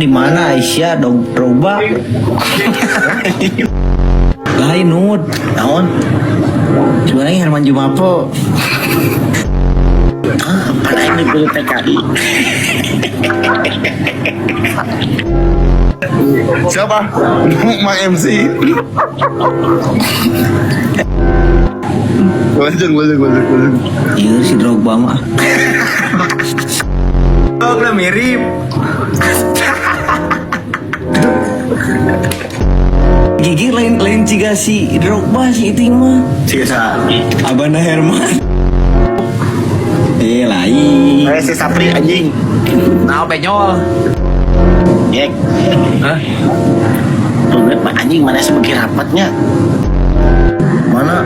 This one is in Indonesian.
di mana Aisyah Drogba? Lain Nut. Naon? Sebenarnya Herman Jumapo. Apa ini guru TKI? Siapa? Mang MC. Lanjut. Iya si Drogba mah. Oh, udah mirip. Gigi lain ciga si Drogba si itu mah. Sisa. Abana Herman. Lain. Si Sapri anjing. Nah, benyol. Yek. Hah? Tuh, anjing mana sebagai rapatnya? Mana?